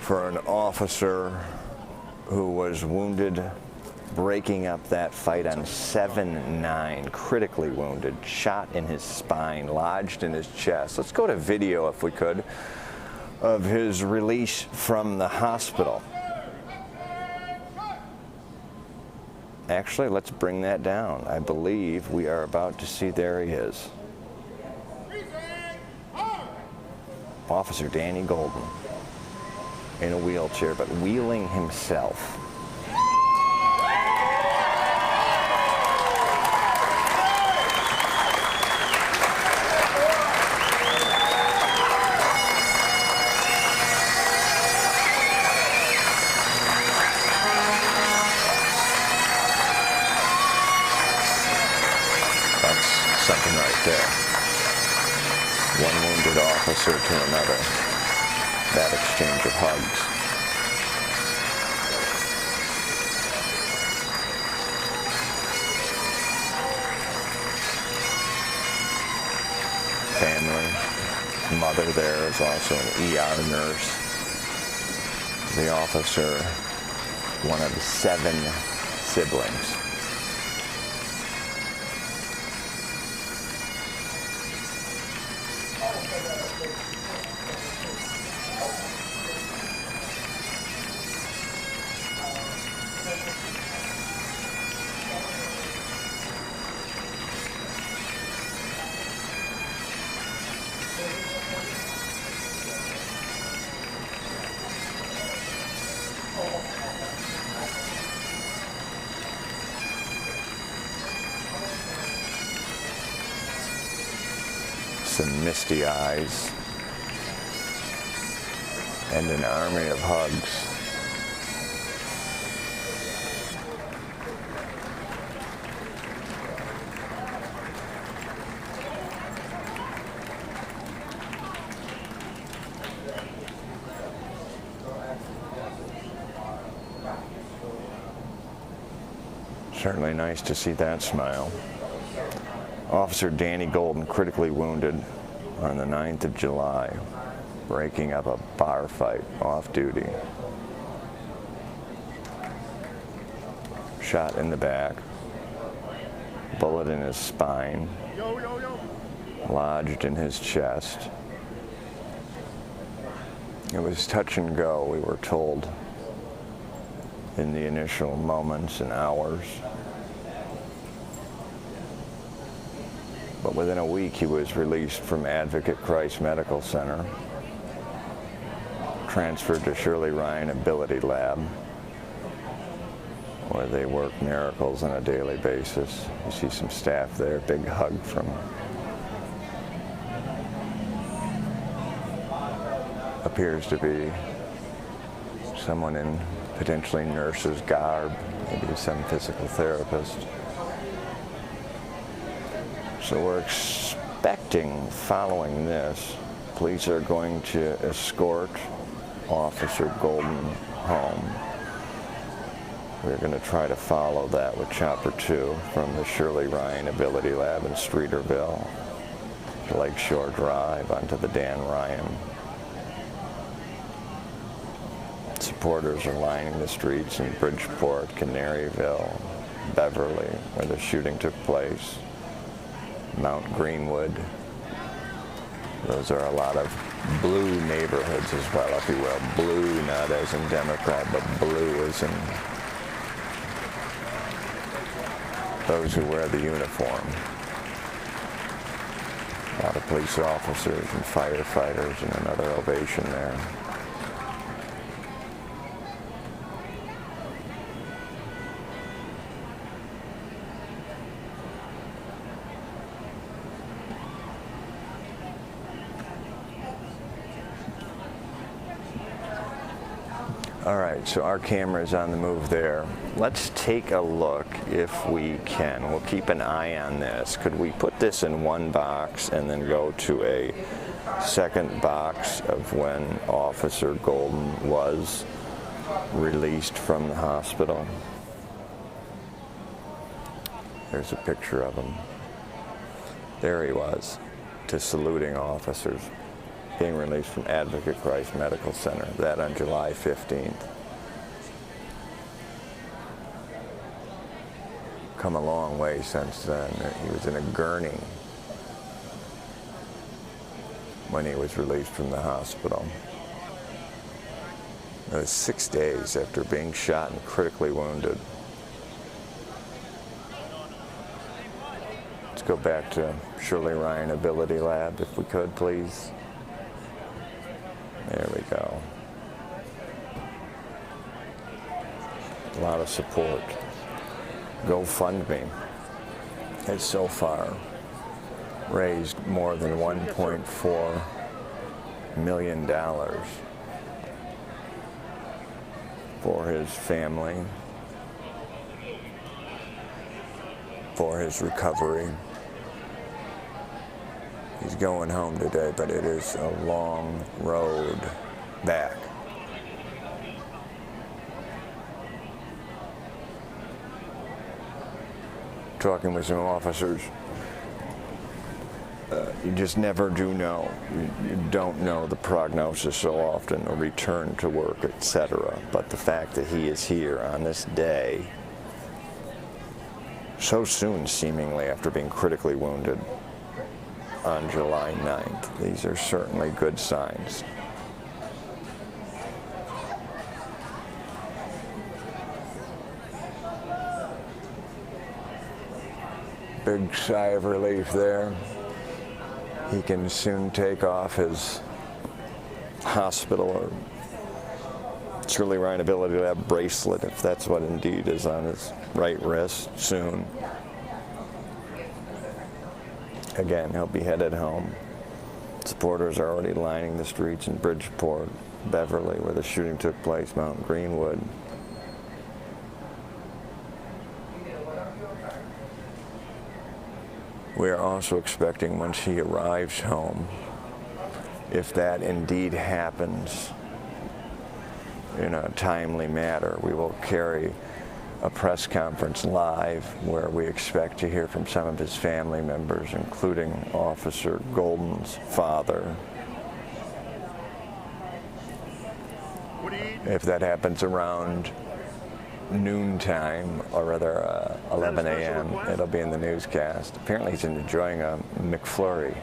for an officer who was wounded breaking up that fight on 7-9, critically wounded, shot in his spine, lodged in his chest. Let's go to video, if we could, of his release from the hospital. Actually, let's bring that down. I believe we are about to see, there he is. Officer Danny Golden in a wheelchair, but wheeling himself. That's something right there. One wounded officer to another. That exchange of hugs. Family. Mother there is also an ER nurse. The officer, one of the 7 siblings. Some misty eyes and an army of hugs. Certainly nice to see that smile. Officer Danny Golden critically wounded on the 9th of July, breaking up a bar fight off duty. Shot in the back, bullet in his spine, lodged in his chest. It was touch and go, we were told, in the initial moments and hours. But within a week, he was released from Advocate Christ Medical Center, transferred to Shirley Ryan AbilityLab, where they work miracles on a daily basis. You see some staff there, big hug from appears to be someone in potentially nurse's garb, maybe some physical therapist. So we're expecting, following this, police are going to escort Officer Golden home. We're going to try to follow that with Chopper 2 from the Shirley Ryan AbilityLab in Streeterville, Lakeshore Drive onto the Dan Ryan. Supporters are lining the streets in Bridgeport, Canaryville, Beverly, where the shooting took place. Mount Greenwood. Those are a lot of blue neighborhoods as well, if you will. Blue, not as in Democrat, but blue as in those who wear the uniform. A lot of police officers and firefighters, and another ovation there. All right, so our camera is on the move there. Let's take a look if we can. We'll keep an eye on this. Could we put this in one box and then go to a second box of when Officer Golden was released from the hospital? There's a picture of him. There he was, to saluting officers. being released from Advocate Christ Medical Center, that on July 15th. Come a long way since then. He was in a gurney when he was released from the hospital. It was 6 days after being shot and critically wounded. Let's go back to Shirley Ryan AbilityLab, if we could, please. There we go. A lot of support. GoFundMe has so far raised more than $1.4 million for his family, for his recovery. He's going home today, but it is a long road back. Talking with some officers, you just never do know. You don't know the prognosis so often, or return to work, etc. But the fact that he is here on this day, so soon seemingly after being critically wounded on July 9th, these are certainly good signs. Big sigh of relief there. He can soon take off his hospital or Shirley Ryan AbilityLab bracelet, if that's what indeed is on his right wrist, soon. Again, he'll be headed home. Supporters are already lining the streets in Bridgeport, Beverly, where the shooting took place, Mount Greenwood. We are also expecting, once he arrives home, if that indeed happens in a timely manner, we will carry a press conference live where we expect to hear from some of his family members, including Officer Golden's father. If that happens around noontime, or rather 11 a.m., it'll be in the newscast. Apparently he's enjoying a McFlurry.